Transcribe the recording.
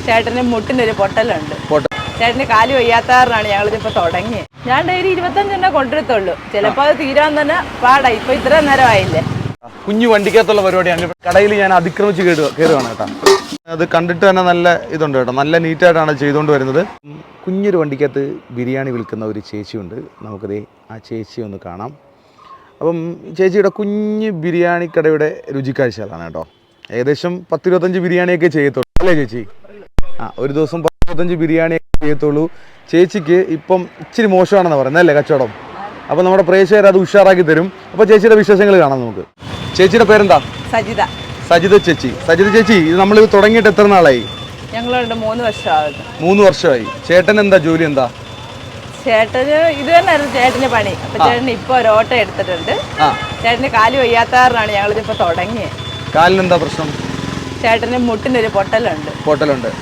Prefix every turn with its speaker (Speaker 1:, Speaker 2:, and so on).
Speaker 1: ചേട്ടന് മുട്ടിനൊരു പൊട്ടലുണ്ട്. ചേട്ടന് കാല് വയ്യാത്താറിനാണ് ഞങ്ങളിതിപ്പോൾ തുടങ്ങിയത്. ഞാൻ ഡെയിലി 25 കൊണ്ടുവരത്തുള്ളൂ. ചിലപ്പോൾ അത് തീരാൻ തന്നെ പാടാ. ഇപ്പൊ ഇത്ര നേരമായില്ലേ.
Speaker 2: കുഞ്ഞു വണ്ടിക്കകത്തുള്ള പരിപാടിയാണ്. കടയിൽ ഞാൻ അതിക്രമിച്ച് കയറുകയാണ് കേട്ടോ. അത് കണ്ടിട്ട് തന്നെ നല്ല ഇതുണ്ട് കേട്ടോ. നല്ല നീറ്റായിട്ടാണ് ചെയ്തുകൊണ്ട് വരുന്നത്. കുഞ്ഞൊരു വണ്ടിക്കകത്ത് ബിരിയാണി വിൽക്കുന്ന ഒരു ചേച്ചിയുണ്ട്. നമുക്കത് ആ ചേച്ചിയെ ഒന്ന് കാണാം. അപ്പം ചേച്ചിയുടെ കുഞ്ഞ് ബിരിയാണി കടയുടെ രുചിക്കാഴ്ചകളാണ് കേട്ടോ. ഏകദേശം 10-25 ബിരിയാണിയൊക്കെ ചെയ്യത്തുള്ളൂ അല്ലേ ചേച്ചി? ഒരു ദിവസം 10-25 ബിരിയാണിയൊക്കെ ചെയ്യത്തുള്ളൂ. ചേച്ചിക്ക് ഇപ്പം ഇച്ചിരി മോശമാണെന്ന് പറയുന്നത് അല്ലേ കച്ചവടം? അപ്പോൾ നമ്മുടെ പ്രേക്ഷകർ അത് ഉഷാറാക്കി തരും. അപ്പോൾ ചേച്ചിയുടെ വിശേഷങ്ങൾ കാണാം നമുക്ക്. ചേച്ചിയുടെ പേരെന്താ?
Speaker 1: സജിത.
Speaker 2: സജിത ചേച്ചി. സജിത ചേച്ചി, ഇത് നമ്മൾ തുടങ്ങിയിട്ട് എത്ര നാളായി?
Speaker 1: ഞങ്ങളുണ്ട് 3 വർഷമാകുന്നു.
Speaker 2: 3 വർഷമായി. ചേട്ടൻ എന്താ ജോലി? എന്താ
Speaker 1: ചേട്ടന് ഇത് തന്നെയായിരുന്നു ചേട്ടന് പണി. അപ്പൊ ചേട്ടന് ഇപ്പൊ ഒരു ഓട്ടോ എടുത്തിട്ടുണ്ട്. ചേട്ടന് കാല് വയ്യാത്താറിനാണ് ഞങ്ങളിതിപ്പോ തുടങ്ങിയത്.
Speaker 2: കാലിനെന്താ പ്രശ്നം?
Speaker 1: ചേട്ടന് മുട്ടിനൊരു പൊട്ടലുണ്ട്.